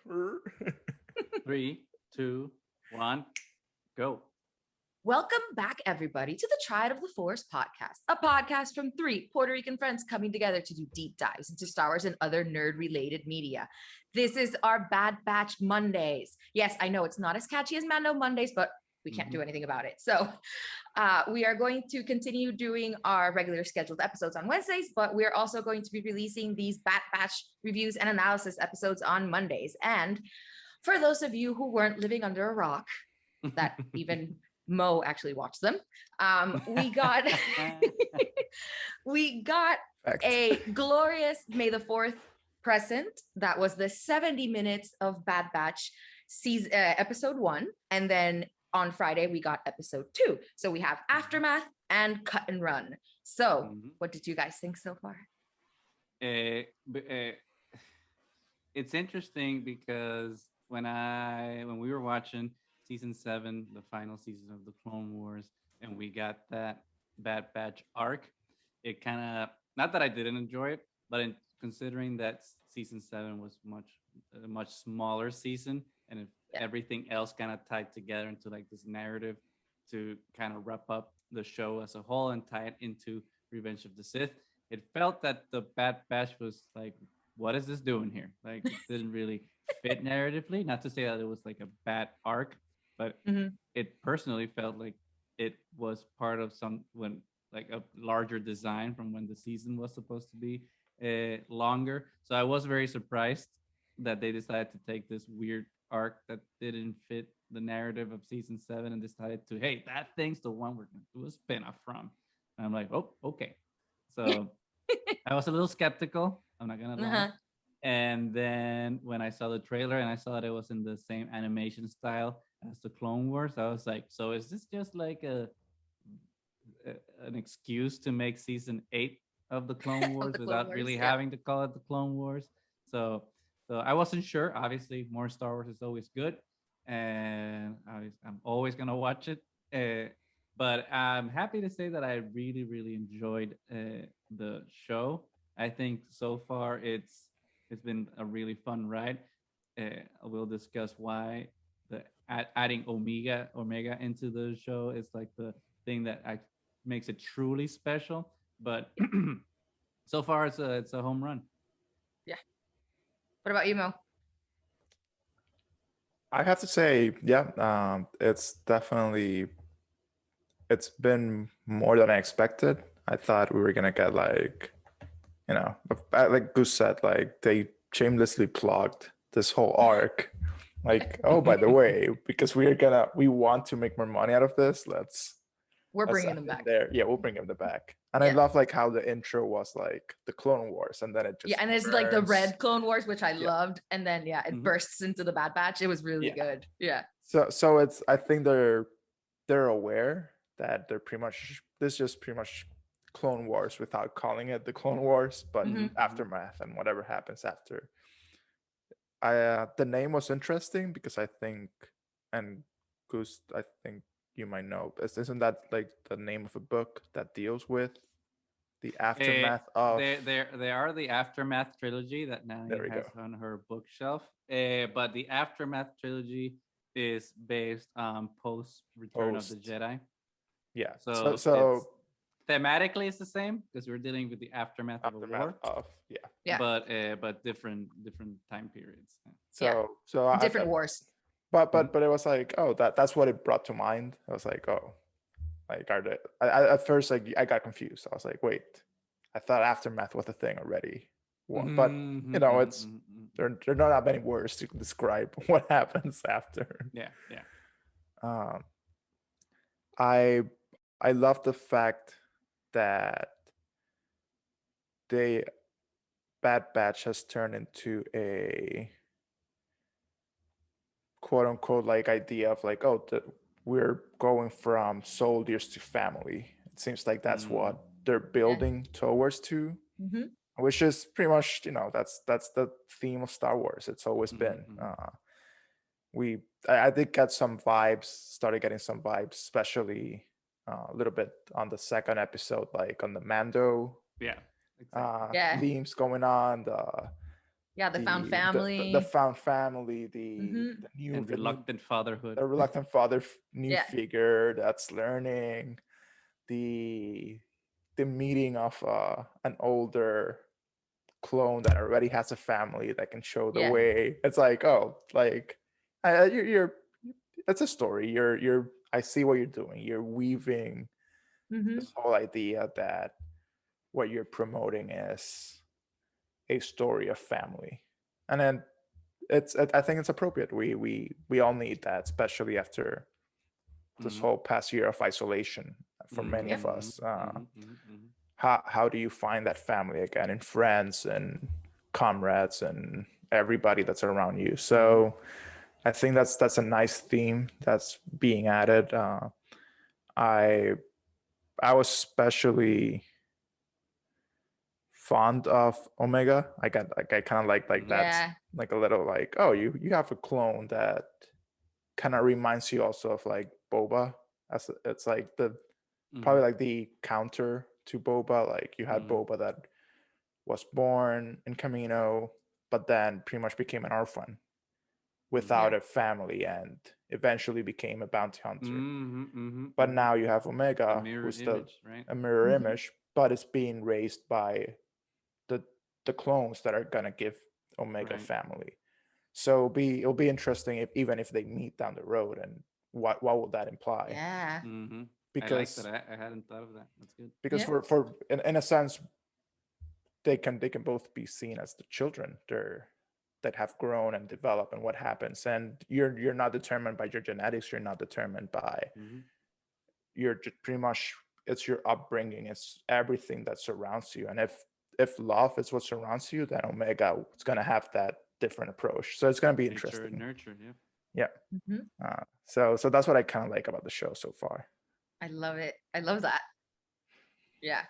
3, 2, 1, go. Welcome back, everybody, to the Triad of the Force podcast, a podcast from three Puerto Rican friends coming together to do deep dives into Star Wars and other nerd-related media. This is our Bad Batch Mondays. Yes, I know it's not as catchy as Mando Mondays, but we can't do anything about it. So we are going to continue doing our regular scheduled episodes on Wednesdays, but we're also going to be releasing these Bad Batch reviews and analysis episodes on Mondays. And for those of you who weren't living under a rock, that even Mo actually watched them, we got a glorious May the 4th present that was the 70 minutes of Bad Batch season, episode 1, and then on Friday we got episode 2. So we have Aftermath and Cut and Run. So what did you guys think so far? It's interesting because when we were watching season 7, the final season of the Clone Wars, and we got that Bad Batch arc, it kind of, not that I didn't enjoy it, but considering that season 7 was a much smaller season, and everything else kind of tied together into like this narrative to kind of wrap up the show as a whole and tie it into Revenge of the Sith, it felt that the Bad Batch was like, what is this doing here? Like, it didn't really fit narratively. Not to say that it was like a bad arc, but it personally felt like it was part of like a larger design from when the season was supposed to be longer. So I was very surprised that they decided to take this weird arc that didn't fit the narrative of season 7 and decided to, hey, that thing's the one we're going to do a spin-off from. And I'm like, oh, okay. So I was a little skeptical. I'm not going to lie. And then when I saw the trailer and I saw that it was in the same animation style as the Clone Wars, I was like, so is this just like an excuse to make season 8 of the Clone Wars without really having to call it the Clone Wars? So I wasn't sure. Obviously, more Star Wars is always good, and I'm always gonna watch it. But I'm happy to say that I really, really enjoyed the show. I think so far it's been a really fun ride. We'll discuss why adding Omega into the show is like the thing that makes it truly special. But so far it's a home run. Yeah. What about you, Mo? I have to say, yeah, it's been more than I expected. I thought we were gonna get like Goose said, like they shamelessly plugged this whole arc. Like, oh, by the way, because we want to make more money out of this, we're bringing them back. There, yeah, we'll bring them back. And I love like how the intro was like the Clone Wars, and then it just and it's like the red Clone Wars, which I loved, and then it bursts into the Bad Batch. It was really good. Yeah. So it's, I think they're aware that they're pretty much Clone Wars without calling it the Clone Wars, but Aftermath and whatever happens after. The name was interesting because I think, and Goose, I think you might know, isn't that like the name of a book that deals with the aftermath of? They are the Aftermath trilogy that Nani has on her bookshelf. But the Aftermath trilogy is based on post Return of the Jedi. Yeah. So thematically it's the same because we're dealing with the aftermath of a war. But different time periods. So different wars. But it was like, oh, that's what it brought to mind. I was like, oh, like are they? At first, like I got confused. I was like, wait, I thought aftermath was a thing already. But it's there are not that many words to describe what happens after. I love the fact that Bad Batch has turned into a quote unquote like idea of like, oh, we're going from soldiers to family. It seems like that's what they're building towards to, which is pretty much, that's the theme of Star Wars. It's always been. I did get started getting some vibes, especially a little bit on the second episode, like on the Mando themes going on, Yeah, the found the family. found family, the new and reluctant fatherhood. the reluctant father, new Yeah. figure that's learning, the meeting of an older clone that already has a family that can show the Yeah. way. It's like, oh, like you're it's a story. You're I see what you're doing. You're weaving this whole idea that what you're promoting is a story of family, and then I think it's appropriate. We all need that, especially after this whole past year of isolation for many of us. How do you find that family again in friends and comrades and everybody that's around you? So I think that's a nice theme that's being added. I I was especially fond of Omega. I kind of like that's Yeah. like a little like, oh, you have a clone that kind of reminds you also of like Boba. It's like the probably like the counter to Boba. Like you had Boba that was born in Camino, but then pretty much became an orphan without a family and eventually became a bounty hunter. But now you have Omega, who's Right? a mirror image, but it's being raised by the clones that are gonna give Omega family. So it'll be interesting if even if they meet down the road, and what will that imply? Yeah. Because I like that. I hadn't thought of that. That's good. because for in a sense they can both be seen as the children that have grown and developed, and what happens, and you're not determined by your genetics, you're not determined by you're pretty much, it's your upbringing, it's everything that surrounds you. And if love is what surrounds you, then Omega is going to have that different approach. So it's going to be Nature interesting. and nurture, yeah. So that's what I kind of like about the show so far. I love it. I love that. Yeah.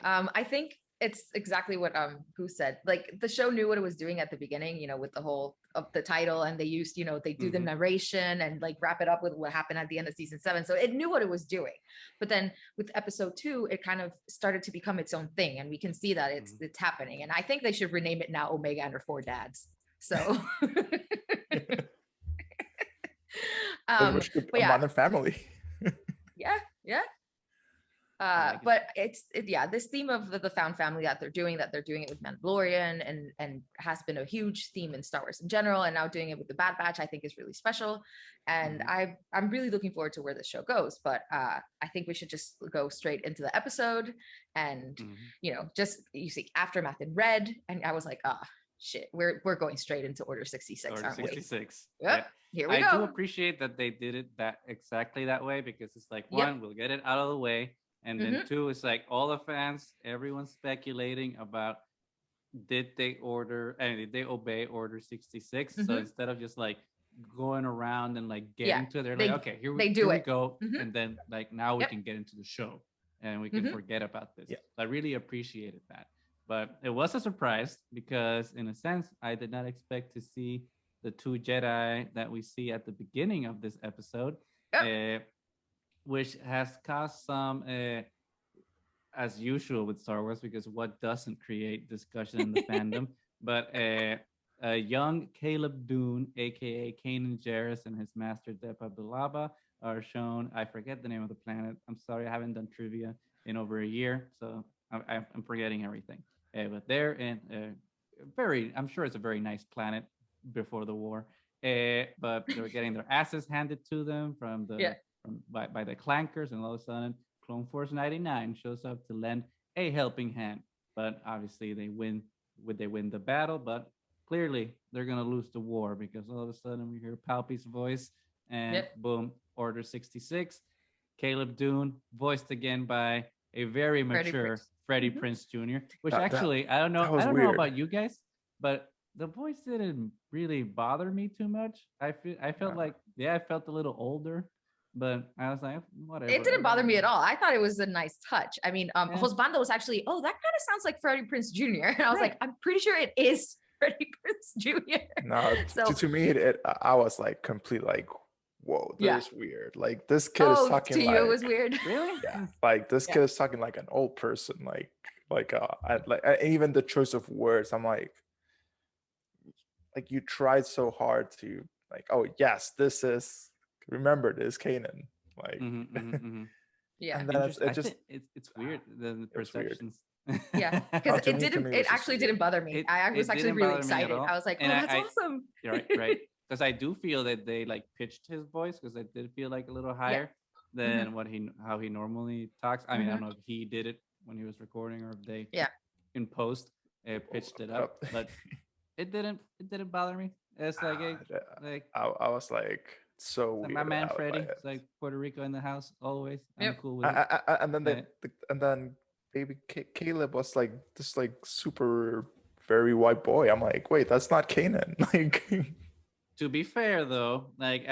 I think it's exactly what who said. Like the show knew what it was doing at the beginning, you know, with the whole of the title, and they used, you know, they do the narration and like wrap it up with what happened at the end of season 7. So it knew what it was doing. But then with episode 2, it kind of started to become its own thing, and we can see that it's happening. And I think they should rename it now Omega and her 4 dads. So Which could be a modern family. Yeah. But this theme of the found family that they're doing it with Mandalorian, and has been a huge theme in Star Wars in general, and now doing it with the Bad Batch, I think is really special. And I'm really looking forward to where this show goes. But I think we should just go straight into the episode, and you know, just you see Aftermath in red, and I was like, shit, we're going straight into Order 66, aren't 66. we? Yep. Yeah. Here we go. I do appreciate that they did it that exactly that way, because it's like, one, we'll get it out of the way. And then 2, it's like all the fans, everyone's speculating about did they obey Order 66? So instead of just like going around and like getting to it, they're like, okay, here we go. And then like now we can get into the show and we can forget about this. I really appreciated that. But it was a surprise because in a sense, I did not expect to see the 2 Jedi that we see at the beginning of this episode. Which has caused some, as usual with Star Wars, because what doesn't create discussion in the fandom, but a young Caleb Dune, aka Kanan Jarrus, and his master Depa Billaba are shown. I forget the name of the planet. I'm sorry, I haven't done trivia in over a year, so I'm forgetting everything. But they're in I'm sure it's a very nice planet before the war. But they're getting their asses handed to them from the by the clankers, and all of a sudden Clone Force 99 shows up to lend a helping hand. But obviously they win the battle, but clearly they're gonna lose the war, because all of a sudden we hear Palpy's voice, and boom, Order 66. Caleb Dune, voiced again by a very mature Freddie Prinze Jr., which I don't know about you guys, but the voice didn't really bother me too much. I felt like I felt a little older. But I was like, whatever. It didn't bother me at all. I thought it was a nice touch. I mean, Josbando was actually, that kind of sounds like Freddie Prinze Jr. And I was like, I'm pretty sure it is Freddie Prinze Jr. No, to me, I was like complete like, whoa, this is weird. Like this kid is talking. To you, it was weird. Really? Yeah. Like this kid is talking like an old person. Like even the choice of words, I'm like, like you tried so hard to like, oh yes, this is, remember this Kanan, like, Yeah. and then Interesting. it I just think it's weird the it was weird. perceptions. Yeah, Oh, because it to didn't. me, it It was just actually weird. didn't bother me. I was It actually didn't really bother me at excited. all. I was like, And "Oh, that's awesome!" you're right. Because I do feel that they like pitched his voice because it did feel like a little higher than how he normally talks. I mean, I don't know if he did it when he was recording or if they Yeah. in post pitched it up, but it didn't bother me. It's like I was like so like weird my man out Freddie. by it. It's like Puerto Rico in the house always. I'm Yep. cool with it. And then and then baby Caleb was like this like super very white boy. I'm like, wait, that's not Kanan. Like, To be fair though, like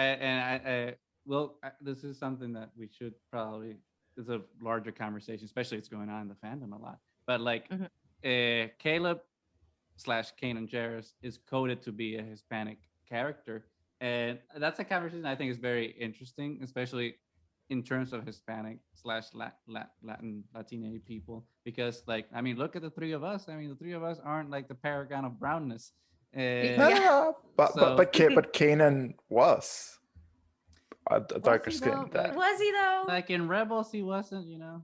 this is something that we should probably, it's a larger conversation, especially it's going on in the fandom a lot, but like Caleb slash Kanan Jarrus is coded to be a Hispanic character, and that's a conversation I think is very interesting, especially in terms of Hispanic slash Latin Latina people, because like I mean, look at the three of us. I mean, the three of us aren't like the paragon of brownness. no, but Kanan was a darker skin. Like, was he though? Like in Rebels, he wasn't. You know,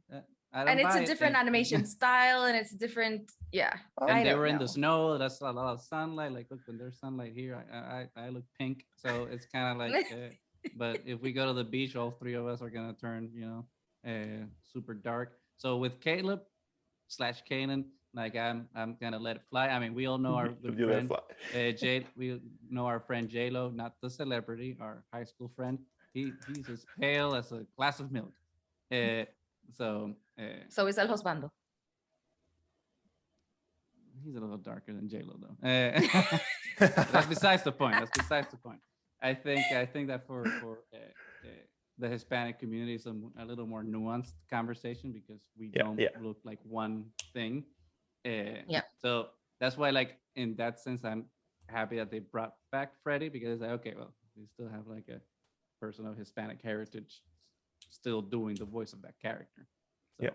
I don't And it's buy a different animation style, and it's different. Yeah, and they were in the snow. That's a lot of sunlight. Like, look, when there's sunlight here, I look pink. So it's kind of like. But if we go to the beach, all three of us are gonna turn, super dark. So with Caleb slash Kanan, like I'm gonna let it fly. I mean, we all know our good friend Jade. We know our friend J-Lo, not the celebrity, our high school friend. He's as pale as a glass of milk. So is El Josbando. He's a little darker than J-Lo though. That's besides the point. I think that for the Hispanic community is a little more nuanced conversation because we don't look like one thing. So that's why, like in that sense, I'm happy that they brought back Freddie, because like, okay, well, we still have like a person of Hispanic heritage still doing the voice of that character. So,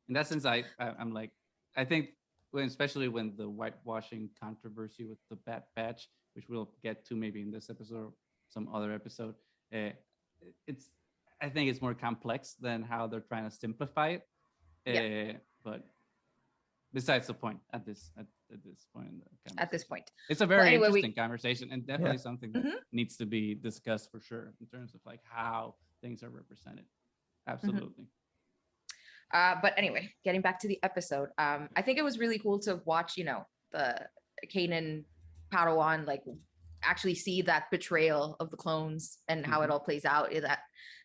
in that sense, I'm like, I think especially when the whitewashing controversy with the Bad Batch, which we'll get to maybe in this episode or some other episode, I think it's more complex than how they're trying to simplify it. But besides the point at this point in the conversation. At this point, it's a very interesting conversation, and definitely something that needs to be discussed for sure in terms of like how things are represented. Absolutely. But anyway, getting back to the episode, I think it was really cool to watch, the Kanan Padawan like actually see that betrayal of the clones and how it all plays out.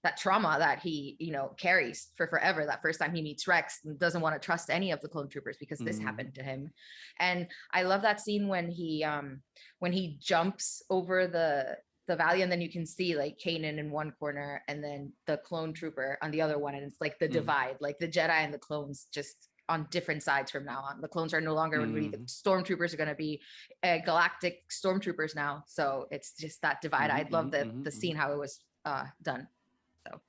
That trauma that he, carries for forever. That first time he meets Rex and doesn't want to trust any of the clone troopers because this happened to him. And I love that scene when he jumps over the valley, and then you can see like Kanan in one corner and then the clone trooper on the other one, and it's like the divide, like the Jedi and the clones just on different sides from now on. The clones are no longer going to be the stormtroopers, are going to be galactic stormtroopers now. So it's just that divide. I love the scene how it was done. So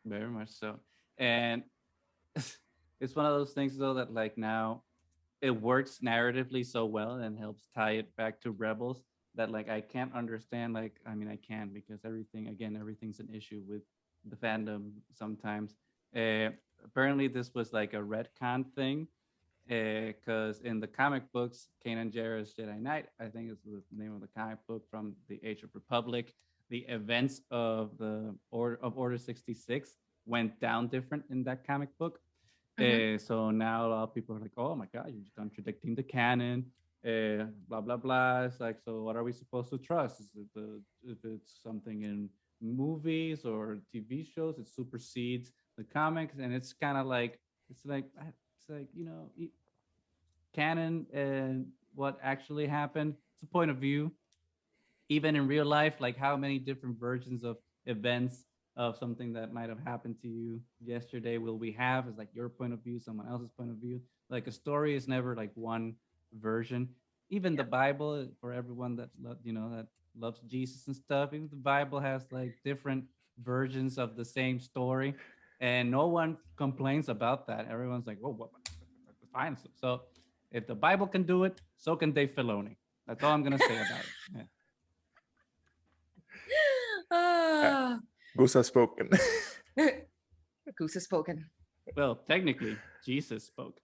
very much so. And it's one of those things though that like now it works narratively so well and helps tie it back to Rebels that like I can't understand, like I mean I can, because everything's an issue with the fandom sometimes. Apparently this was like a retcon thing, because in the comic books, Kanan Jarrus Jedi Knight, I think is the name of the comic book from the Age of Republic, the events of the Order 66 went down different in that comic book. So now a lot of people are like, oh my god, you're contradicting the canon. Blah blah blah. It's like, so what are we supposed to trust? Is it if it's something in movies or TV shows, it supersedes the comics, and it's kind of like canon and what actually happened. It's a point of view. Even in real life, like how many different versions of events of something that might have happened to you yesterday will we have? Is like your point of view, someone else's point of view. Like a story is never like one version. Even the Bible, for everyone that that loves Jesus and stuff, even the Bible has like different versions of the same story, and no one complains about that. Everyone's like, oh, what? Fine. So if the Bible can do it, so can Dave Filoni. That's all I'm gonna say about it. Ah. Goose has spoken. Goose has spoken. Well, technically, Jesus spoke.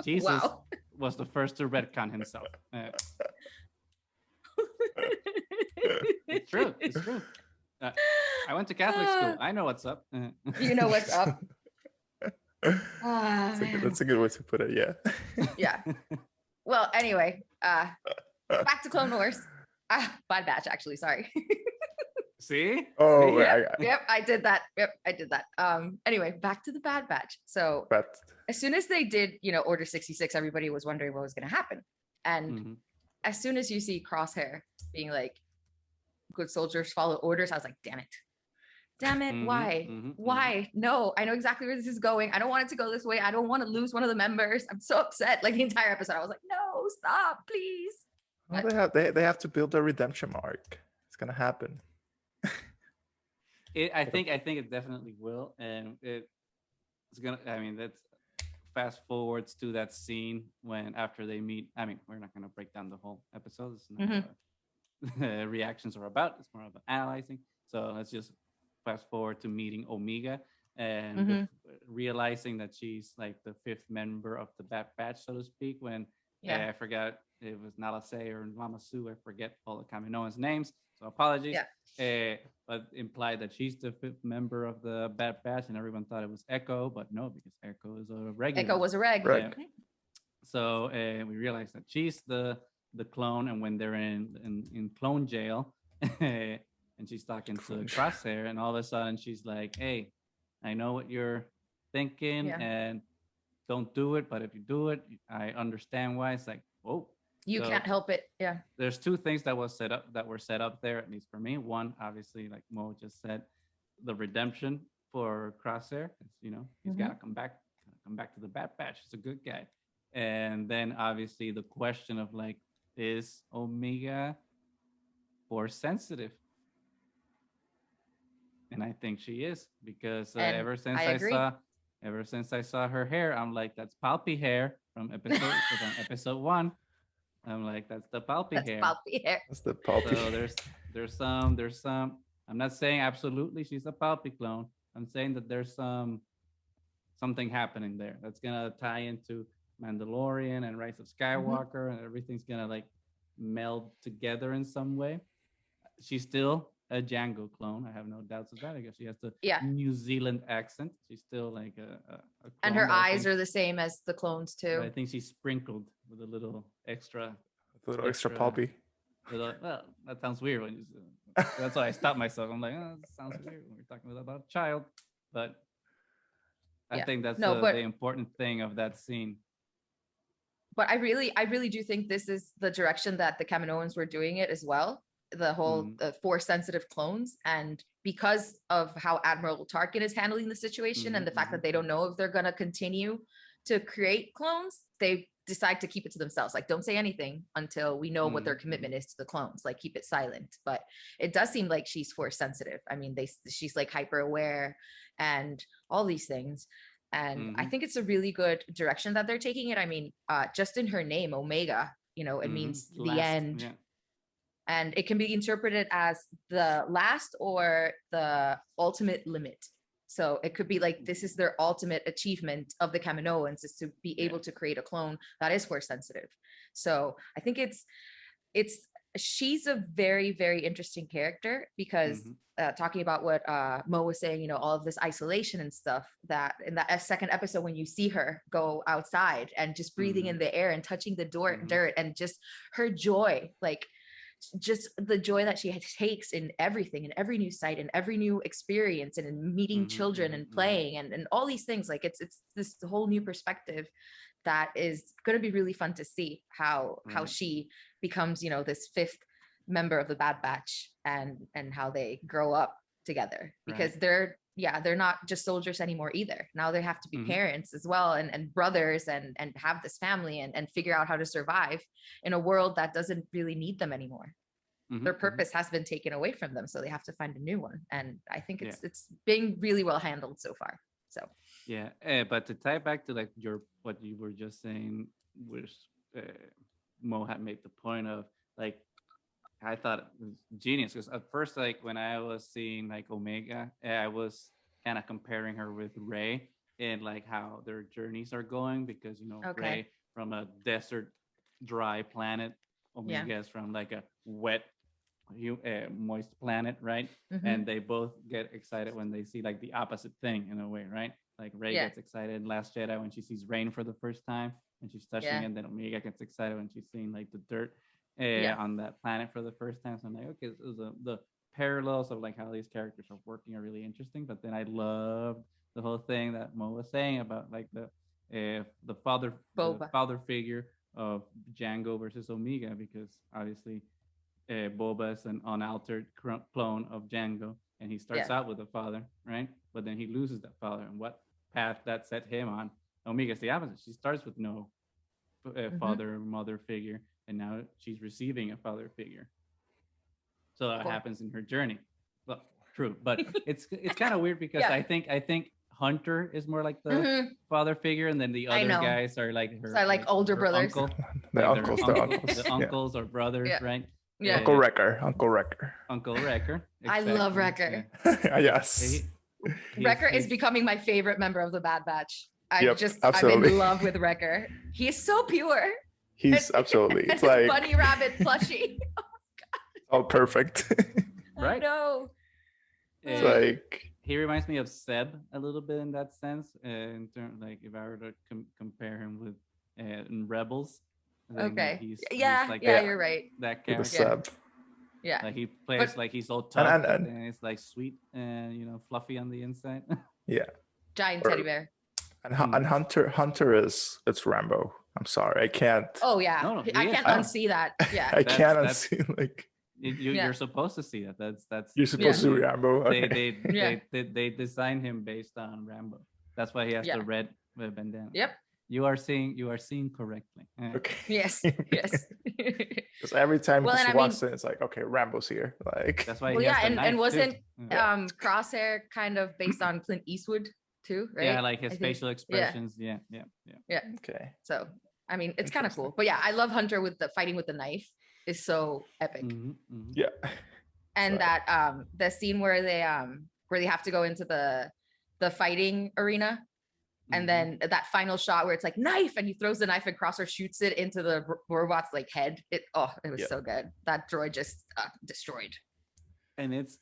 Jesus Wow. was the first to retcon himself. It's true. It's true. I went to Catholic school. I know what's up. You know what's up. Ah, That's a good way to put it. Yeah. Yeah. Well, anyway, back to Clone Wars. Bad Batch, actually. Sorry. See? Oh, See? Yep, I did that. Anyway, back to the Bad Batch. So but as soon as they did, Order 66, everybody was wondering what was going to happen. And as soon as you see Crosshair being like, good soldiers follow orders, I was like, damn it. Why? Why? No, I know exactly where this is going. I don't want it to go this way. I don't want to lose one of the members. I'm so upset. Like the entire episode, I was like, no, stop, please. well, they have to build a redemption arc. It's gonna happen. I think it definitely will, and it's gonna. I mean, that's fast forwards to that scene when after they meet. I mean, we're not gonna break down the whole episode. It's not what reactions are about. It's more about analyzing. So let's just fast forward to meeting Omega and realizing that she's like the fifth member of the Bad Batch, so to speak. When I forgot it was Nalase or Mama Sue. I forget all the Kaminoans' names, so apologies. But implied that she's the fifth member of the Bad Batch, and everyone thought it was Echo, but no, because Echo is a regular. Echo was a reg. Right. So we realized that she's the clone, and when they're in clone jail, and she's talking to Crosshair, and all of a sudden she's like, "Hey, I know what you're thinking, and don't do it, but if you do it, I understand why." It's like, whoa. You can't help it. Yeah. There's two things that were set up there, at least for me. One, obviously, like Mo just said, the redemption for Crosshair. He's gotta come back to the Bad Batch. He's a good guy. And then obviously the question of like, is Omega Force sensitive? And I think she is, because ever since I saw her hair, I'm like, that's Palpy hair from episode 1. I'm like, that's the Palpy hair. That's the Palpy. So there's some. I'm not saying absolutely she's a Palpy clone. I'm saying that there's something happening there that's gonna tie into Mandalorian and Rise of Skywalker, and everything's gonna like meld together in some way. She's still a Django clone. I have no doubts of that. I guess she has the New Zealand accent. She's still like a clone, and her eyes are the same as the clones too. I think she's sprinkled with a little extra Palpy. Well, that sounds weird when you. That's why I stopped myself. I'm like, oh, that sounds weird when we're talking about a child, but I think that's the important thing of that scene. But I really do think this is the direction that the Kaminoans were doing it as well. The whole Force sensitive clones, and because of how Admiral Tarkin is handling the situation and the fact that they don't know if they're going to continue to create clones, they decide to keep it to themselves. Like, don't say anything until we know what their commitment is to the clones. Like, keep it silent. But it does seem like she's Force sensitive. I mean, she's like hyper aware and all these things. And I think it's a really good direction that they're taking it. I mean, just in her name, Omega, it means the end. Yeah. And it can be interpreted as the last or the ultimate limit. So it could be like, this is their ultimate achievement of the Kaminoans, is to be able to create a clone that is Force sensitive. So I think she's a very, very interesting character, because talking about what Mo was saying, all of this isolation and stuff, that in that second episode, when you see her go outside and just breathing in the air and touching the dirt and just her joy, like, just the joy that she takes in everything, in every new sight and every new experience, and in meeting children and playing and all these things. Like, it's this whole new perspective that is going to be really fun to see how she becomes, this fifth member of the Bad Batch, and how they grow up together, because they're not just soldiers anymore either. Now they have to be parents as well, and brothers, and have this family and figure out how to survive in a world that doesn't really need them anymore. Their purpose has been taken away from them, so they have to find a new one. And I think it's being really well handled so far. So but to tie back to like what you were just saying, was Mo had made the point of like I thought it was genius because at first, like when I was seeing like Omega, I was kind of comparing her with Ray and like how their journeys are going because Okay. Ray from a desert, dry planet, Yeah. Omega is from like a wet, moist planet, right? Mhm. And they both get excited when they see like the opposite thing in a way, right? Like Ray Yeah. gets excited in Last Jedi when she sees rain for the first time and she's touching Yeah. it, and then Omega gets excited when she's seeing like the dirt Yeah. on that planet for the first time. So I'm like, okay, so the parallels of like how these characters are working are really interesting. But then I loved the whole thing that Mo was saying about like the Boba. father figure of Django versus Omega, because obviously Boba is an unaltered clone of Django, and he starts Yeah. out with a father, right? But then he loses that father, and what path that set him on. Omega's the opposite. She starts with no father or mother figure, and now she's receiving a father figure. So that Cool. happens in her journey. Well, true, but it's kind of weird because Yeah. I think Hunter is more like the Mhm. father figure, and then the I other know. guys are like her, So like older her brothers. uncle, The like uncles, their the uncle, uncles. the Yeah. uncles or brothers, Yeah. right? Yeah. Uncle Wrecker. Uncle Wrecker. Uncle Wrecker. I love exactly, Wrecker. yeah. Yes. He's- Wrecker is he's- becoming my favorite member of the Bad Batch. I'm absolutely. in love with Wrecker. He is so pure. He's absolutely. And It's his like bunny rabbit plushie. all perfect. I Right. know. It's Uh, like he reminds me of Seb a little bit in that sense. In terms, like if I were to compare him with in Rebels, I think that Okay. he's like Yeah, you're right. that with the character. sub. Yeah. Like he plays But- like he's all tough, but and- then it's like sweet and fluffy on the inside. Yeah. Giant Or- teddy bear. And Hunter is it's Rambo. I'm sorry. I can't Oh yeah. No, I he can't is. unsee that. Yeah. I That's- can't that's- unsee like Yeah. You're supposed to see that. That's you're supposed to they- be Rambo. They Okay. Yeah. they designed him based on Rambo. That's why he has Yeah. the red bandana. Yep. You are seeing correctly. Okay. Yes. Yes. Because every time Well, he and I walks in, it's like, okay, Rambo's here. Like That's why. Well, he has yeah, the knife, and too. wasn't Yeah. Crosshair kind of based on Clint Eastwood too, right? Yeah, like his I think- facial expressions. Yeah. okay. So I mean, it's kind of cool. But yeah, I love Hunter with the fighting with the knife is so epic. Mhm, mhm. Yeah. And So- that the scene where they have to go into the fighting arena, and Mhm. then that final shot where it's like knife, and he throws the knife and Crosshair shoots it into the robot's like head. It was Yeah. so good. That droid just destroyed. And it's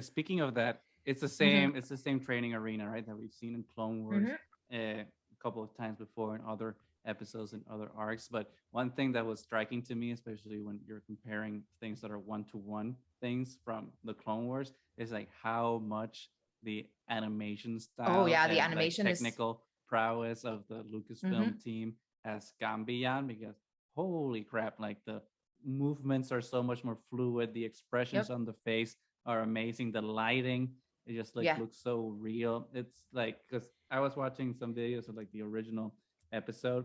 speaking of that, it's the Mm-hmm. same training arena, right, that we've seen in Clone Wars a couple of times before in other episodes and other arcs. But one thing that was striking to me, especially when you're comparing things that are one-to-one things from the Clone Wars, is like how much the animation style the and, like, animation is- technical prowess of the Lucasfilm team has gone beyond, because holy crap, like the movements are so much more fluid, the expressions on the face are amazing, the lighting, it just like looks so real. It's like, because I was watching some videos of like the original episode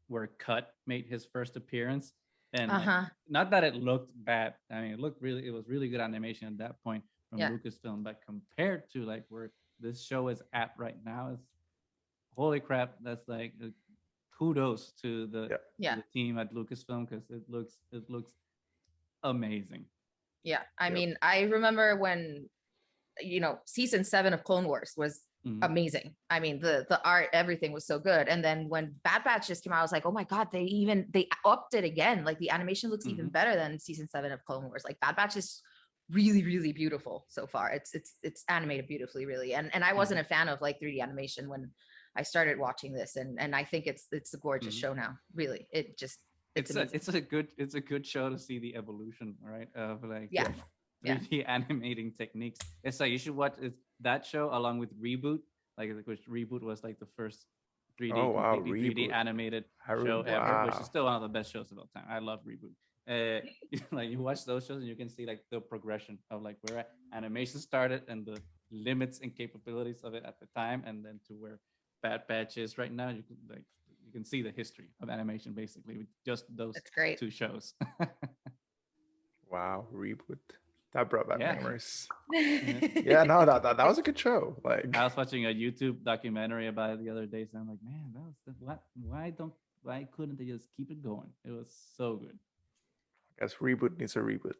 where Cut made his first appearance, and like, not that it looked bad, I mean, it was really good animation at that point from Lucasfilm, but compared to like where this show is at right now, it's holy crap. That's like kudos to the team at Lucasfilm, because it looks amazing. Yeah, I mean, I remember when season 7 of Clone Wars was amazing. I mean, the art, everything was so good. And then when Bad Batch just came out, I was like, oh my god, they upped it again. Like the animation looks even better than season 7 of Clone Wars. Like Bad Batch is really, really beautiful so far. It's animated beautifully, really. And I wasn't a fan of like 3D animation when I started watching this, and I think it's a gorgeous show now. Really, it's a good show to see the evolution, right, of like 3D animating techniques. It's like you should watch that show along with Reboot, which Reboot was like the first 3D completely 3D animated show ever, which is still one of the best shows of all time. I love Reboot. Like you watch those shows and you can see like the progression of like where animation started and the limits and capabilities of it at the time, and then to where Bad Batch is right now. You can see the history of animation basically with just those two shows. Wow, Reboot. That brought back memories. Yeah, no, that was a good show. Like I was watching a YouTube documentary about it the other day, so I'm like, man, why couldn't they just keep it going? It was so good. I guess reboot needs a reboot.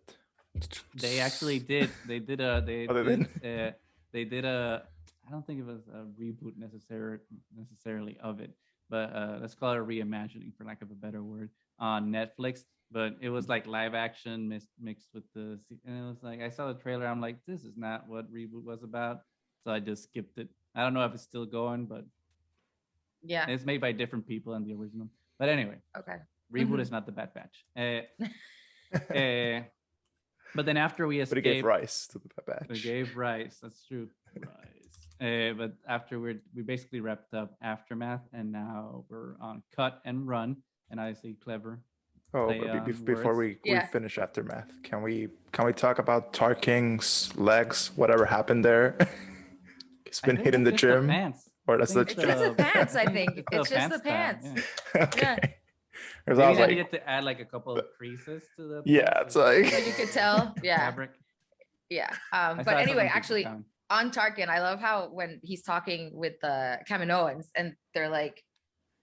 They actually did. They did a. They did a. I don't think it was a reboot necessarily of it, but let's call it a reimagining, for lack of a better word, on Netflix. But it was like live action mixed with and it was like I saw the trailer. I'm like, this is not what reboot was about, so I just skipped it. I don't know if it's still going, but Yeah. it's made by different people than the original. But anyway, Okay. reboot is not the Bad Batch. But then after we escaped, but it gave rise to the Bad Batch. it gave rise. That's true. Rise. But after we basically wrapped up Aftermath, and now we're on Cut and Run. And I see Clever. Oh, but before we finish Aftermath, can we talk about Tar King's legs? Whatever happened there? He's been hitting the gym, or that's it's just the pants. I think it's just the pants. Yeah. Okay. Yeah. Maybe I was they needed to add like a couple of creases to the. Yeah, it's like so you could tell. Yeah. Fabric. Yeah. But anyway, actually, on Tarkin, I love how when he's talking with the Kaminoans, and they're like,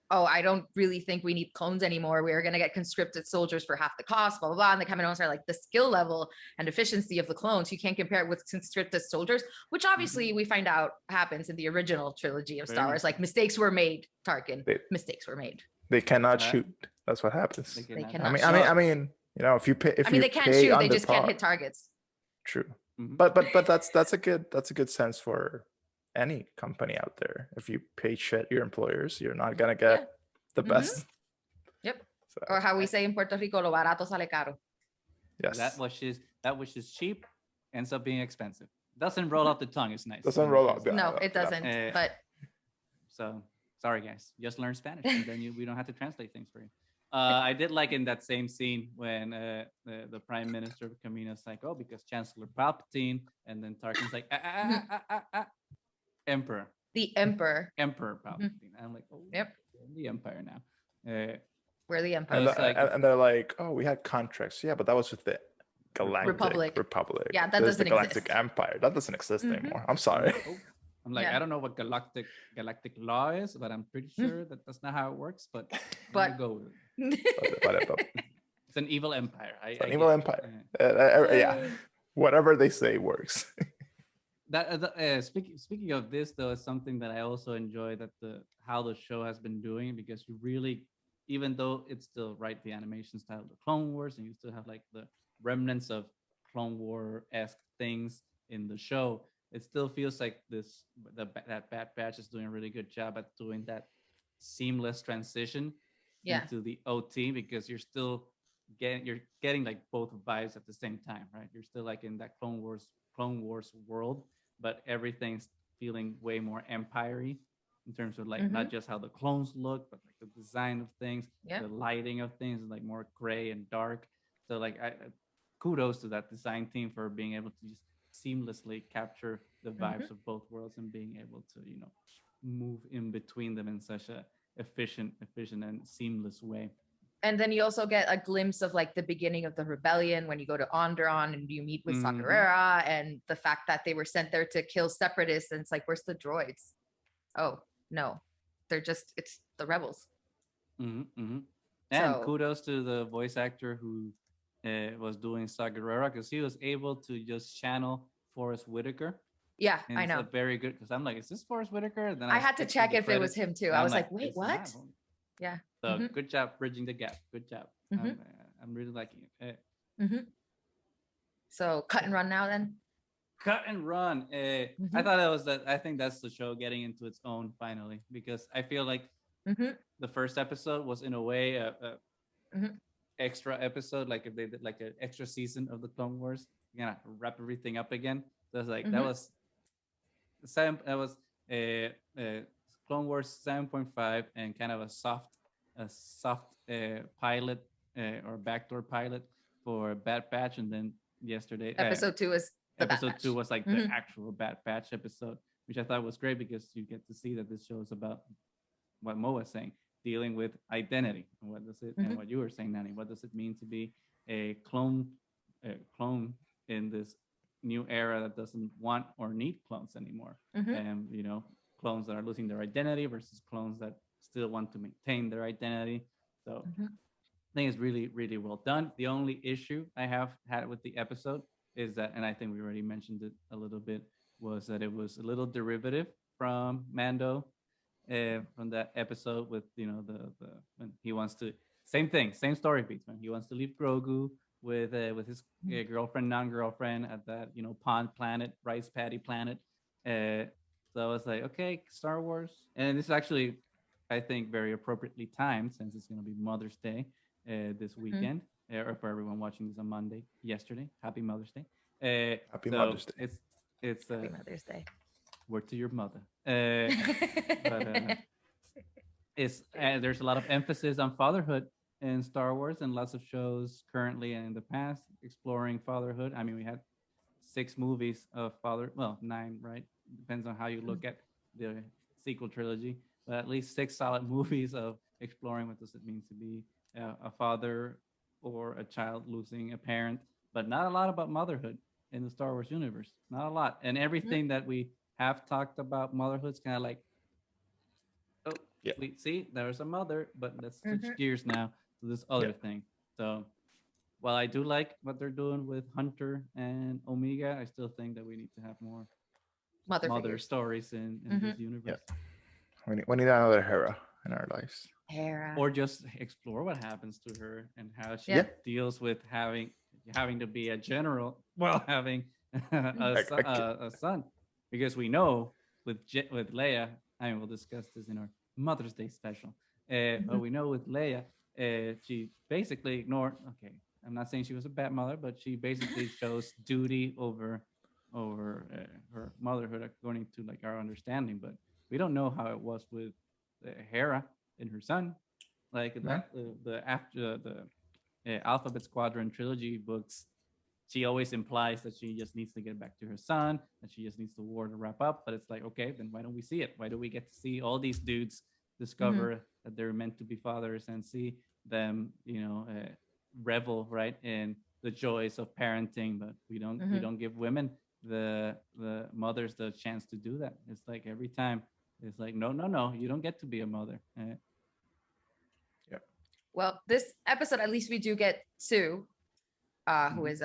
"Oh, I don't really think we need clones anymore. We're gonna get conscripted soldiers for half the cost." Blah blah blah. And the Kaminoans are like, the skill level and efficiency of the clones, you can't compare it with conscripted soldiers, which obviously we find out happens in the original trilogy of Star Wars. Like mistakes were made, Tarkin. Mistakes were made. They cannot shoot. That's what happens. They cannot. I mean, you know, if you pay, they can't shoot. They just can't hit targets. True, but that's a good sense for any company out there. If you pay shit your employers, you're not gonna get the best. Yep. So, or how we say in Puerto Rico, lo barato sale caro. Yes. That which is cheap ends up being expensive. Doesn't roll off the tongue. It's nice. Doesn't roll off. No, it doesn't. But so. Sorry, guys. Just learn Spanish, and then we don't have to translate things for you. I did like in that same scene when the Prime Minister of Camino's like, oh, because Chancellor Palpatine, and then Tarkin's like, Emperor. The Emperor. Emperor Palpatine. I'm like, oh, yep. We're the Empire now. We're the Empire. And they're like, oh, we had contracts. Yeah, but that was with the Galactic Republic. Yeah, that doesn't exist. Galactic Empire. That doesn't exist anymore. I'm sorry. I'm like, I don't know what galactic law is, but I'm pretty sure that's not how it works. But go with it. It's an evil empire. It's an evil empire. Yeah, whatever they say works. Speaking of this, though, is something that I also enjoy that how the show has been doing, because you really, even though it's still the animation style of the Clone Wars, and you still have like the remnants of Clone War-esque things in the show, it still feels like that Bad Batch is doing a really good job at doing that seamless transition into the OT, because you're getting like both vibes at the same time, right? You're still like in that Clone Wars world, but everything's feeling way more empire-y in terms of like not just how the clones look, but like the design of things, the lighting of things is like more gray and dark. So like kudos to that design team for being able to just seamlessly capture the vibes of both worlds and being able to move in between them in such a efficient and seamless way. And then you also get a glimpse of like the beginning of the rebellion when you go to Onderon and you meet with Sakurera, and the fact that they were sent there to kill separatists, and it's like, where's the droids? Oh no, it's the rebels. And kudos to the voice actor who was doing Sakurera, because he was able to just channel Forrest Whitaker. Yeah, I know. Very good, because I'm like, is this Forrest Whitaker? Then I had to check if it was him too. I was like, wait, what? Yeah. So good job bridging the gap. Good job. I'm really liking it. So cut and run now then. Cut and run. I thought it was that. I think that's the show getting into its own finally, because I feel like the first episode was in a way a extra episode, like if they did like an extra season of the Clone Wars, wrap everything up again. So it's like that was Clone Wars 7.5 and kind of a soft pilot or backdoor pilot for Bad Batch, and then yesterday episode 2 was episode 2 was like the actual Bad Batch episode, which I thought was great, because you get to see that this show is about what Mo was saying, dealing with identity. And what does it, and what you were saying, Nani, what does it mean to be a clone in this new era that doesn't want or need clones anymore? And clones that are losing their identity versus clones that still want to maintain their identity. So I think it's really, really well done. The only issue I have had with the episode is that, and I think we already mentioned it a little bit, was that it was a little derivative from Mando, from that episode with the when he wants to, same thing, same story beats, man. He wants to leave Grogu with his girlfriend, non-girlfriend at that pond planet, rice paddy planet. Uh, so I was like, okay, Star Wars, and this is actually, I think, very appropriately timed since it's going to be Mother's Day this weekend, or for everyone watching this on Monday, yesterday. Happy Mother's Day. Happy So Mother's Day. It's Happy Mother's Day. word to your mother. But it's there's a lot of emphasis on fatherhood in Star Wars, and lots of shows currently and in the past exploring fatherhood. I mean, we had 6 movies of father, well, 9, right? Depends on how you look at the sequel trilogy, but at least 6 solid movies of exploring what does it mean to be a father or a child losing a parent, but not a lot about motherhood in the Star Wars universe. Not a lot. And everything that we have talked about motherhood's kind of like, oh, Yeah. we see there's a mother, but let's switch gears now to this other thing. So while I do like what they're doing with Hunter and Omega, I still think that we need to have more mother stories in this universe. Yeah. We need another Hera in our lives. Hera. Or just explore what happens to her and how she deals with having to be a general while having a son. Because we know with Leia, I mean, we'll discuss this in our Mother's Day special. But we know with Leia, she basically ignored. Okay, I'm not saying she was a bad mother, but she basically chose duty over her motherhood according to like our understanding. But we don't know how it was with Hera and her son. Like the after the Alphabet Squadron trilogy books, she always implies that she just needs to get back to her son, that she just needs the war to wrap up. But it's like, okay, then why don't we see it? Why do we get to see all these dudes discover that they're meant to be fathers and see them, revel right in the joys of parenting? But we don't give women the mothers the chance to do that. It's like every time it's like, no, you don't get to be a mother. Well, this episode, at least we do get Sue, who is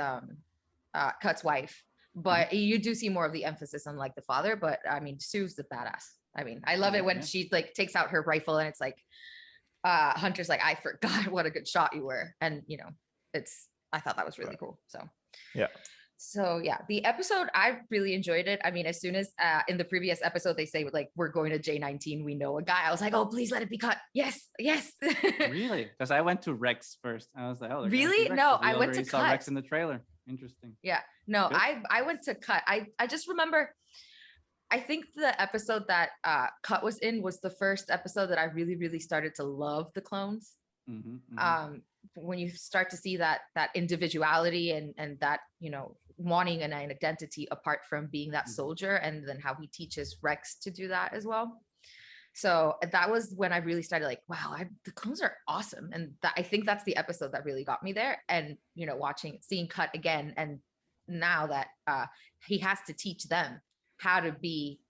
Cut's wife, but you do see more of the emphasis on like the father. But I mean, Sue's the badass. I mean, I love it when she like takes out her rifle and it's like Hunter's like, I forgot what a good shot you were, and I thought that was really cool. So yeah, the episode, I really enjoyed it. I mean, as soon as in the previous episode they say like we're going to J19, we know a guy, I was like, oh, please let it be cut. Yes. Really? Because I went to Rex first. I was like, oh, really? No, I went to saw Cut. Rex in the trailer. Interesting. Yeah. No, I went to Cut. I just remember, I think the episode that Cut was in was the first episode that I really, really started to love the clones. When you start to see that individuality and that, wanting an identity apart from being that soldier, and then how he teaches Rex to do that as well. So that was when I really started like, wow, the clones are awesome. And I think that's the episode that really got me there. And, seeing Cut again. And now that he has to teach them how to be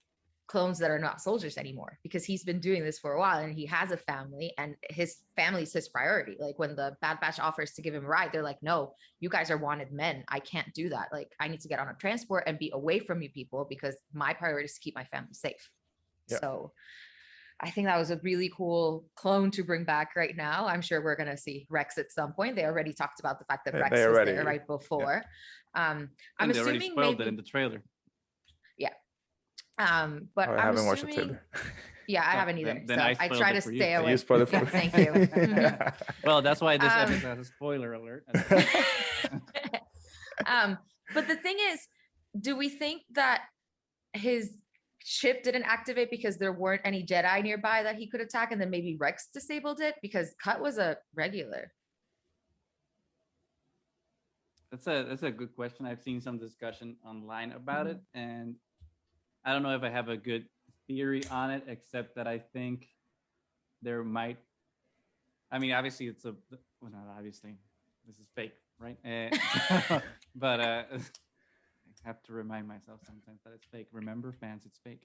clones that are not soldiers anymore, because he's been doing this for a while and he has a family and his family's his priority. Like when the Bad Batch offers to give him a ride, they're like, no, you guys are wanted men. I can't do that. Like I need to get on a transport and be away from you people because my priority is to keep my family safe. Yeah. So I think that was a really cool clone to bring back right now. I'm sure we're going to see Rex at some point. They already talked about the fact that Rex was there right before. Yeah. I'm assuming spoiled it in the trailer. Yeah. But I haven't watched the trailer. Yeah, I haven't either. Then so I try to stay away. You spoiled it for me. Thank you. Well, that's why this episode has a spoiler alert. But the thing is, do we think that his ship didn't activate because there weren't any Jedi nearby that he could attack, and then maybe Rex disabled it because Cut was a regular? That's a good question. I've seen some discussion online about it, and I don't know if I have a good theory on it, except that I think there might. I mean, obviously, not obviously. This is fake, right? But have to remind myself sometimes that it's fake. Remember, fans, it's fake.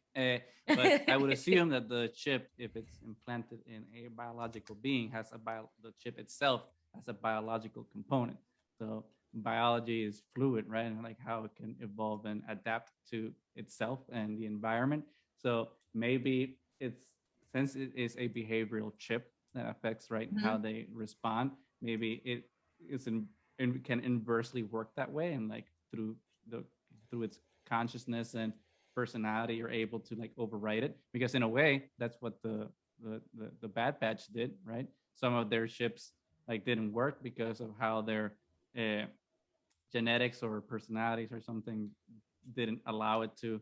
But I would assume that the chip, if it's implanted in a biological being, the chip itself has a biological component. So biology is fluid, right? And like how it can evolve and adapt to itself and the environment. So maybe since it is a behavioral chip that affects how they respond, maybe it is and can inversely work that way, and like through its consciousness and personality, you're able to like override it, because in a way that's what the Bad Batch did, right? Some of their ships like didn't work because of how their genetics or personalities or something didn't allow it to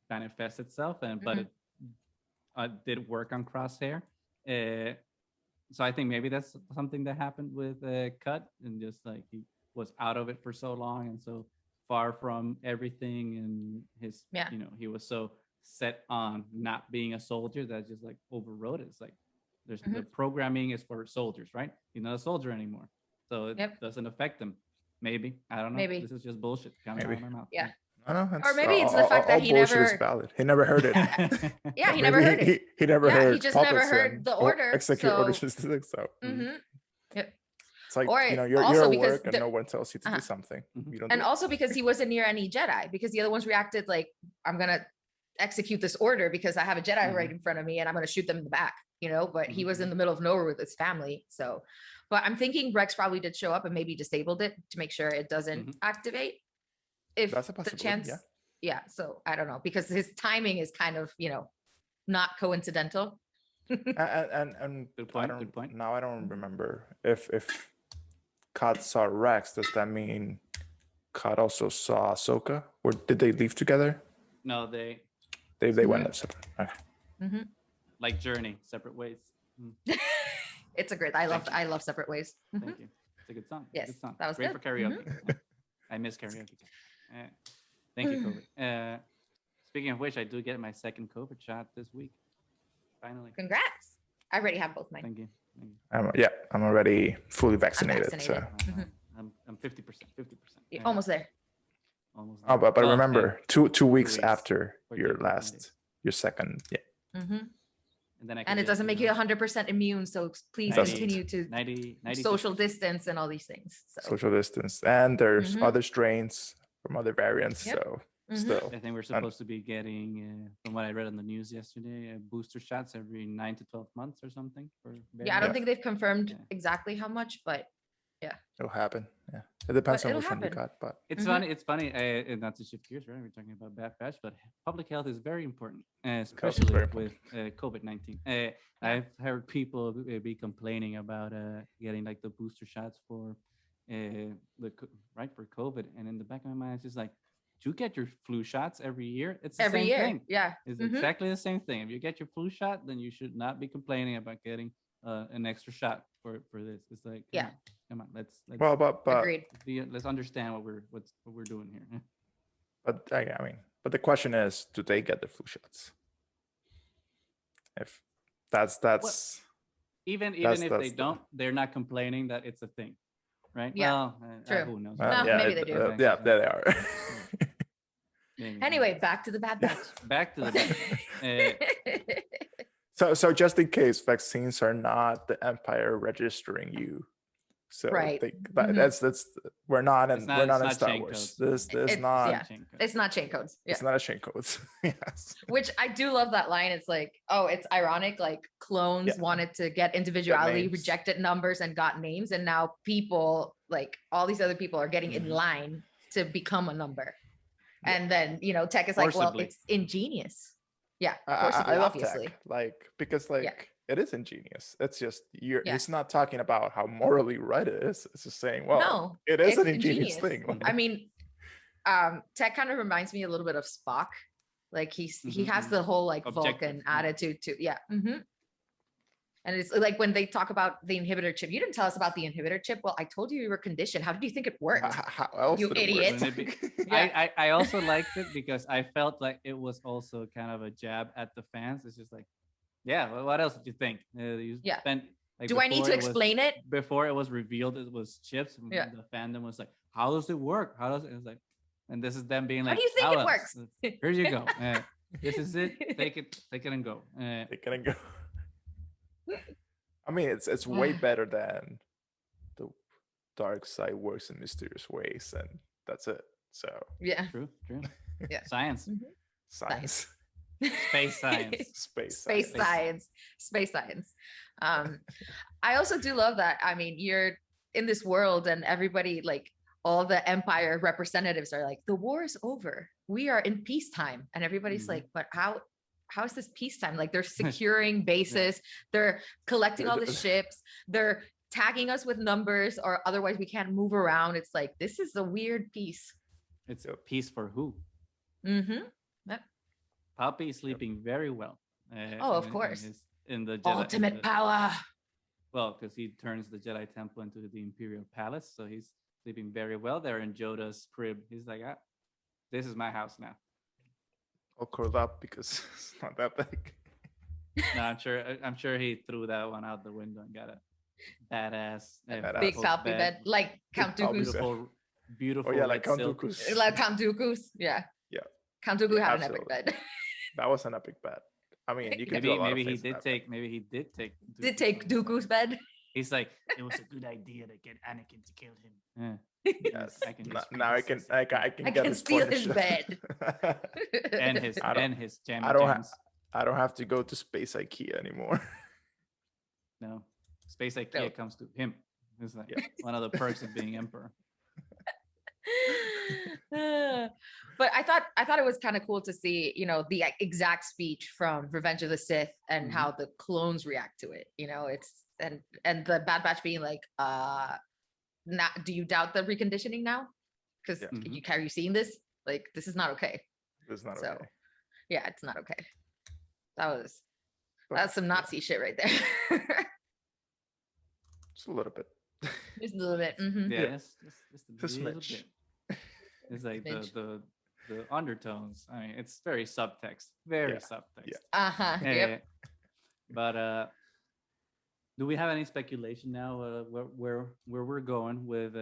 manifest itself, and but it did work on Crosshair. So I think maybe that's something that happened with Cut, and just like he was out of it for so long and so far from everything, and his he was so set on not being a soldier that just like overrode it. It's like the programming is for soldiers, right? He's not a soldier anymore, so it doesn't affect him. Maybe, I don't know. Maybe this is just bullshit coming out of my mouth. Yeah. I don't know. Or maybe it's the fact that he never is valid. He never heard it. Yeah, he never heard it. He never heard. He just never heard the order. Execute orders. So. Yep. It's like, or you're at work and no one tells you to do something. You don't. And also because he wasn't near any Jedi, because the other ones reacted like, I'm gonna execute this order because I have a Jedi right in front of me and I'm gonna shoot them in the back. But he was in the middle of nowhere with his family. So, but I'm thinking Rex probably did show up and maybe disabled it to make sure it doesn't activate. If that's a possibility, the chance, so I don't know, because his timing is kind of, not coincidental. and good point. Now I don't remember if Kat saw Rex. Does that mean Kat also saw Ahsoka, or did they leave together? No, they went separate. Okay. Like Journey, separate ways. It's a great. I love Separate Ways. Thank you. It's a good song. Yes, good song. That was great good. for karaoke. I miss karaoke. Thank you, COVID. Speaking of which, I do get my second COVID shot this week. Finally. Congrats! I already have both mine. Thank you. I'm already fully vaccinated. So I'm 50%. 50%. Almost there. Almost. Oh, but remember, 2 weeks after your second. Yeah. And it doesn't make you 100% immune, so please continue to 90 social distance and all these things. So. Social distance, and there's other strains from other variants. Yep. So still, I think we're supposed to be getting, from what I read on the news yesterday, booster shots every 9 to 12 months or something. I don't think they've confirmed exactly how much, but it'll happen. Yeah, it depends on which one you got. But it's funny. It's funny. Not to shift gears, right? We're talking about Bad Batch, but public health is very important, especially with COVID-19. I've heard people be complaining about getting like the booster shots for for COVID, and in the back of my mind, it's just like, you get your flu shots every year. It's the every same year. thing. Yeah, it's exactly the same thing. If you get your flu shot, then you should not be complaining about getting an extra shot for this. It's like, come on, let's but agreed. Let's understand what we're doing here. But but the question is, do they get the flu shots? If that's even if they don't, they're not complaining that it's a thing, right? Yeah, well, true. Who knows? Maybe they do. Yeah, there they are. Anyway, back to the Bad Batch. Back to the Bad Batch. So just in case, vaccines are not the Empire registering you. So that's we're not in Star Wars. This is not. It's not chain codes. Yeah. It's not a chain codes. Yes. Which I do love that line. It's like, it's ironic. Like clones wanted to get individuality, rejected numbers, and got names, and now people, like all these other people, are getting in line to become a number. And then Tech is like, well, it's ingenious. Yeah, I love Tech, because it is ingenious. It's just it's not talking about how morally right it is. It's just saying, well, it is an ingenious thing. I mean, Tech kind of reminds me a little bit of Spock. Like he has the whole like Vulcan attitude too. Yeah. And it's like when they talk about the inhibitor chip, you didn't tell us about the inhibitor chip. Well, I told you were conditioned. How did you think it worked? How else you idiot. I also liked it because I felt like it was also kind of a jab at the fans. It's just like, well, what else did you think? Spent, do I need to explain it? Before it was revealed it was chips. The fandom was like, how does it work? How does it? It's like, And this is them being How like, do you think "How it else? works?" Here you go. This is it. Take it and go." They couldn't go. I mean, it's way better than the dark side works in mysterious ways, and that's it. So Yeah. True. Yeah. Science. science, Space science. Space science. Space science. I also do love that. I mean, you're in this world and everybody, like all the Empire representatives are like, the war is over. We are in peacetime. And everybody's like, but how is this peacetime? Like they're securing bases, they're collecting all the ships, they're tagging us with numbers, or otherwise we can't move around. It's like, this is a weird peace. It's a peace for who? Yep. Poppy sleeping very well. Oh, of course. In the Jedi, Ultimate power. Well, because he turns the Jedi Temple into the Imperial Palace, so he's sleeping very well there in Yoda's crib. He's like, this is my house now. All curled up because it's not that big. No, I'm sure he threw that one out the window and got a badass big Palpy bed, like Count Dooku's. Beautiful. Oh yeah, like Count Dooku's. Like Count Dooku's. Yeah. Count Dooku had an epic bed. That was an epic bed. I mean, you could do a lot maybe of he things did take. Maybe he did take. Did take Dooku's bed. He's like, it was a good idea to get Anakin to kill him. Yes. Now I can steal his bed. and his jam. I don't have to go to Space IKEA anymore. No, Space IKEA comes to him. It's like one of the perks of being emperor. But I thought it was kind of cool to see, the exact speech from Revenge of the Sith and how the clones react to it. It's and the Bad Batch being like, do you doubt the reconditioning now? Because are you seeing this? Like, this is not okay. It's not okay. Yeah, it's not okay. That's some Nazi shit right there. Just a little bit. Just a little bit. Yeah, just a little smidge. bit. It's like the undertones. I mean, it's very subtext. Very subtext. Yeah. Yep. But do we have any speculation now where we're going with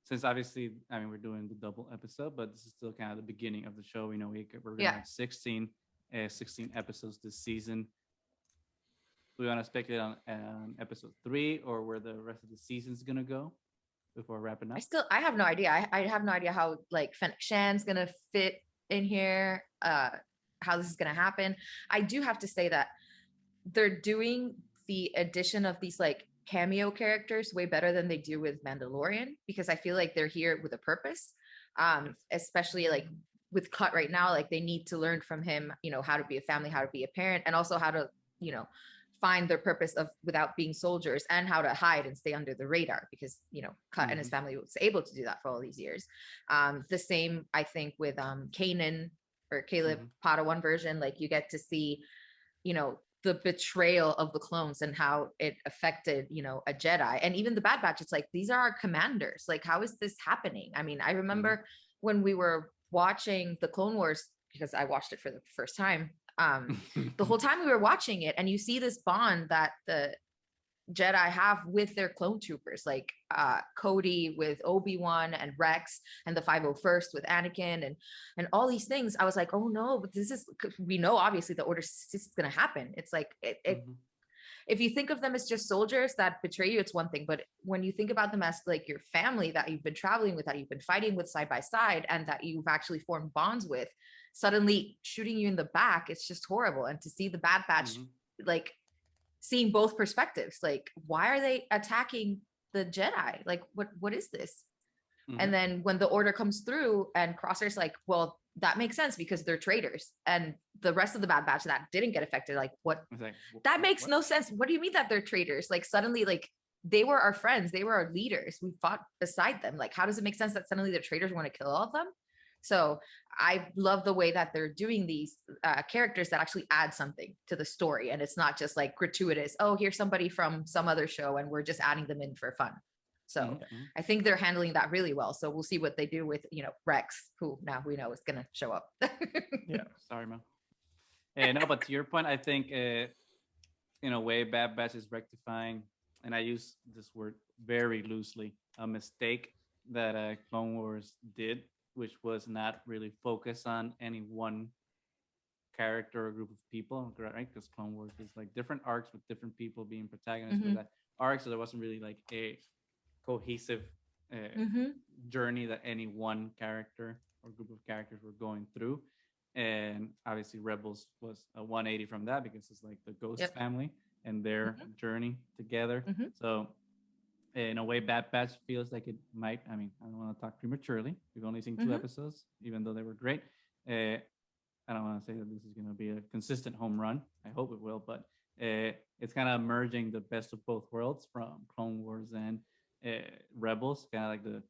since obviously, I mean, we're doing the double episode, but this is still kind of the beginning of the show. We're gonna have 16 episodes this season. Do we want to speculate on episode 3 or where the rest of the season's gonna go before wrapping up? I have no idea. I have no idea how like Fennec Shan's gonna fit in here, how this is gonna happen. I do have to say that they're doing the addition of these like cameo characters way better than they do with Mandalorian, because I feel like they're here with a purpose. Especially like with Cut right now, like they need to learn from him, how to be a family, how to be a parent, and also how to, find their purpose of without being soldiers, and how to hide and stay under the radar, because Cut and his family was able to do that for all these years. The same I think with Kanan or Caleb Padawan version, like you get to see the betrayal of the clones and how it affected a Jedi. And even the Bad Batch, it's like, these are our commanders, like how is this happening? I mean, I remember when we were watching the Clone Wars, because I watched it for the first time, the whole time we were watching it, and you see this bond that the Jedi have with their clone troopers, like Cody with Obi-Wan and Rex, and the 501st with Anakin, and all these things. I was like, oh no, but we know obviously the Order 66 is going to happen. It's like if you think of them as just soldiers that betray you, it's one thing, but when you think about them as like your family that you've been traveling with, that you've been fighting with side by side, and that you've actually formed bonds with, suddenly shooting you in the back, it's just horrible. And to see the Bad Batch like seeing both perspectives, like why are they attacking the Jedi? Like what is this? And then when the Order comes through and Crosshair's like, well, that makes sense because they're traitors, and the rest of the Bad Batch that didn't get affected, like that makes no sense. What do you mean that they're traitors? Like suddenly, like they were our friends, they were our leaders, we fought beside them. Like how does it make sense that suddenly the traitors want to kill all of them? So I love the way that they're doing these characters that actually add something to the story, and it's not just like gratuitous, oh, here's somebody from some other show and we're just adding them in for fun. So I think they're handling that really well. So we'll see what they do with Rex, who now we know is gonna show up. Sorry, man. No, but to your point, I think in a way Bad Batch is rectifying, and I use this word very loosely, a mistake that Clone Wars did which was not really focused on any one character or group of people, right? Because Clone Wars is like different arcs with different people being protagonists for Mhm. that arc, so there wasn't really like a cohesive Mhm. journey that any one character or group of characters were going through. And obviously, Rebels was a 180 from that because it's like the Ghost Yep. family and their Mhm. journey together. Mhm. So, in a way, Bad Batch feels like it might. I mean, I don't want to talk prematurely. We've only seen two Mhm. episodes, even though they were great. I don't want to say that this is going to be a consistent home run. I hope it will, but it's kind of merging the best of both worlds from Clone Wars and Rebels, kind of like the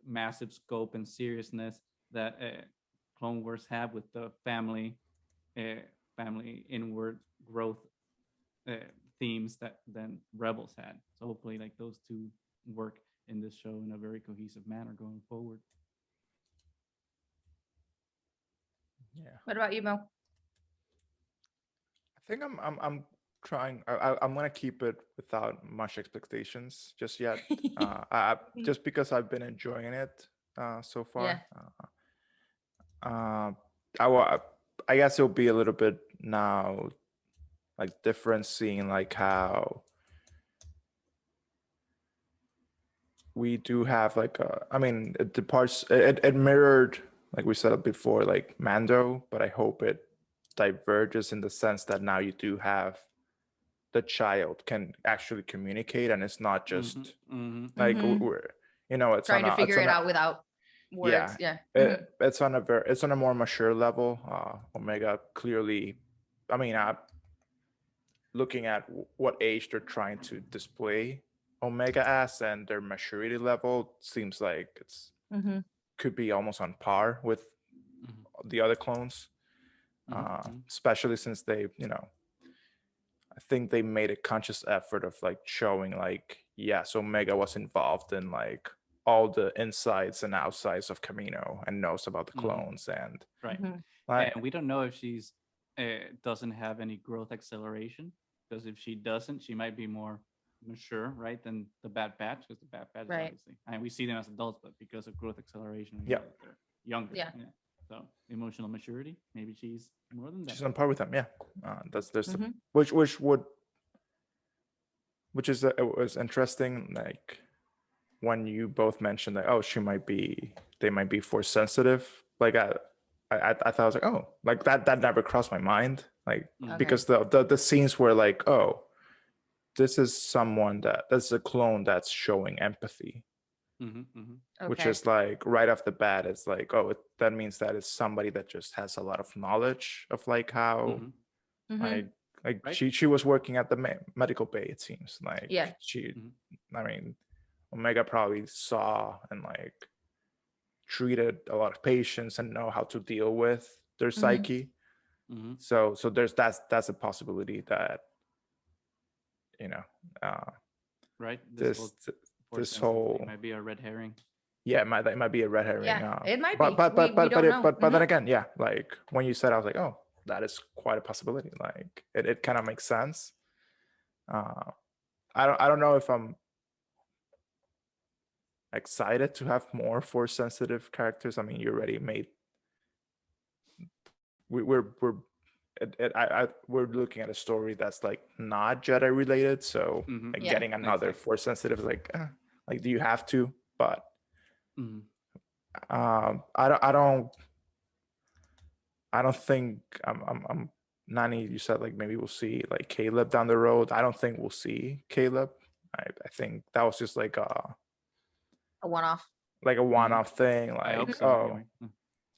massive scope and seriousness that Clone Wars have with the uh, family inward growth uh, themes that then Rebels had. So hopefully, like those two work in this show in a very cohesive manner going forward. Yeah. What about you, Mo? I think I'm trying. I'm gonna keep it without much expectations just yet. Just because I've been enjoying it so Yeah. far. I wa- I guess it'll be a little bit now like different seeing like how we do have like I mean it departs it mirrored like we said before like Mando, but I hope it diverges in the sense that now you do have the child can actually communicate and it's not Mm-hmm, just mm-hmm. like Mhm. we're you know it's Trying on to a it's figure on it a out without words. yeah Yeah. it's on a very it's on a more mature level. Omega clearly, I mean looking at what age they're trying to display Omega as and their maturity level seems like it's Mm-hmm. could be almost on par with the other clones, Mm-hmm. especially since they, you know, I think they made a conscious effort of like showing like, yes, Omega was involved in like all the insides and outsides of Camino and knows about the Mm-hmm. clones and Right. Mm-hmm. like, And we don't know if she's doesn't have any growth acceleration, because if she doesn't, she might be more mature, right, than the Bad Batch, because the Bad Batch is Right. obviously, and we see them as adults, but because of growth acceleration, we yeah, know that they're younger. Yeah. So emotional maturity, maybe she's more than that. she's on par with them. Yeah, that's there's the, Mm-hmm. which would which is it was interesting like when you both mentioned that, oh, they might be force sensitive. Like I thought I was like, oh, like that never crossed my mind. Like Mm-hmm. Okay. because the scenes were like, oh, this is someone that's a clone that's showing empathy, Mm-hmm. Mm-hmm. which Okay. is like right off the bat, it's like, oh, that means that it's somebody that just has a lot of knowledge of like how Mm-hmm. Mm-hmm. like Right. she was working at the medical bay. It seems like Yeah. she, Mm-hmm. I mean, Omega probably saw and like treated a lot of patients and know how to deal with their Mm-hmm. psyche. Mm-hmm. So there's that's a possibility that you know Right. This whole this force this sensitivity whole might be a red herring. yeah it might be a red herring. Yeah. It might be. We don't know. But then Mhm. again, yeah, like when you said, I was like, oh, that is quite a possibility. Like it kind of makes sense. Uh, I don't know if I'm excited to have more force sensitive characters. I mean, you already made we're we're looking at a story that's like not Jedi related, so Mm-hmm. like Yeah. getting another Exactly. force sensitive is like do you have to? But Mm-hmm. I don't think I'm Nani. You said like maybe we'll see like Caleb down the road. I don't think we'll see Caleb. I think that was just A one-off. like a Mm-hmm. one-off thing. I hope Like so. Anyway.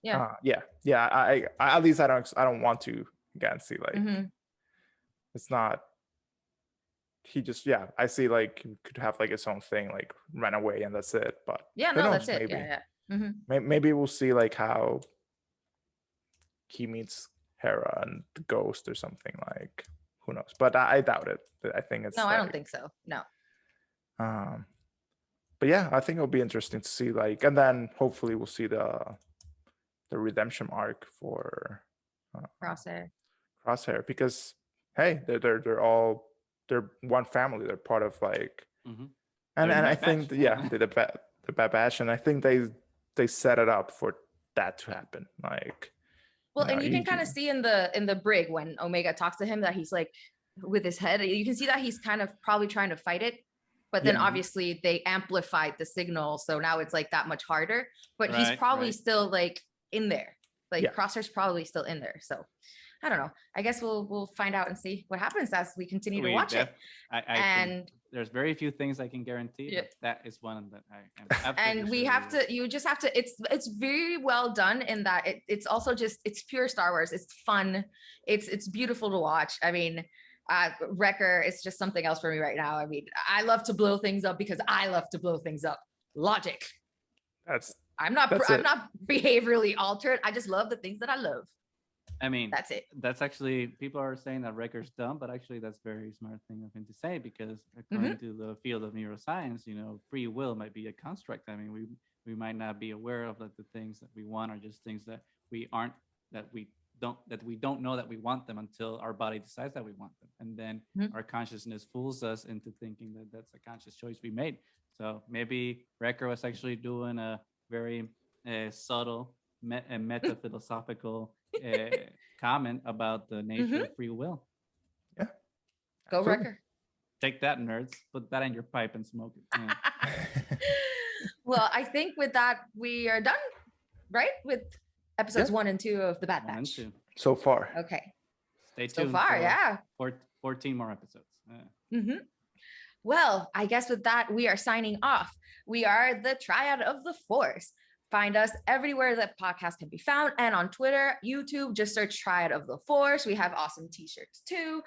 Yeah. yeah. I at least I don't want to again see like Mm-hmm. it's not he just yeah I see like he could have like his own thing like run away and that's it, but Yeah. who No, that's knows, it. maybe Yeah. Yeah. Mm-hmm. maybe we'll see like how he meets Hera and the ghost or something, like who knows, but I doubt it. I think it's No, I don't like think so. No. um but yeah, I think it'll be interesting to see like, and then hopefully we'll see the redemption arc for Crosshair. Crosshair, because hey, they're all they're one family, they're part of like Mm-hmm. and They're I Bad Batch. think yeah the Bad Batch, and I think they set it up for that to happen. Like, well, and you can kind of see in the brig when Omega talks to him that he's like with his head, you can see that he's kind of probably trying to fight it, but then obviously they amplified the signal, so now it's like that much harder, but he's probably still like in there, like Crosshair's probably still in there. So I don't know, I guess we'll find out and see what happens as we continue to watch it. And there's very few things I can guarantee, but that is one that I am and we have to, you just have to, it's very well done in that it's also just, it's pure Star Wars. It's fun. It's beautiful to watch. I mean, Wrecker, it's just something else for me right now. I mean, I love to blow things up because I love to blow things up. Logic. I'm not behaviorally altered. I just love the things that I love. I mean, that's it. That's actually, people are saying that Wrecker's dumb, but actually that's a very smart thing of him to say, because according to the field of neuroscience, you know, free will might be a construct. I mean, we might not be aware of like the things that we want, or just things that we aren't, that we don't know that we want them until our body decides that we want them, and then our consciousness fools us into thinking that that's a conscious choice we made. So maybe Wrecker was actually doing a very subtle meta philosophical comment about the nature of free will. Yeah. Go Wrecker. Take that, nerds. Put that in your pipe and smoke it. Yeah. Well, I think with that we are done, right? With episodes 1 and 2 of the Bad Batch. So far. Okay. Stay tuned. So far, 14 more episodes. Well, I guess with that, we are signing off. We are the Triad of the Force. Find us everywhere that podcasts can be found, and on Twitter, YouTube, just search Triad of the Force. We have awesome t-shirts too.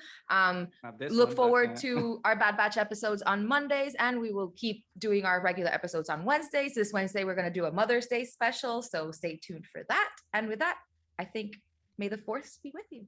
Look forward to our Bad Batch episodes on Mondays, and we will keep doing our regular episodes on Wednesdays. This Wednesday, we're going to do a Mother's Day special, so stay tuned for that. And with that, I think, may the Force be with you.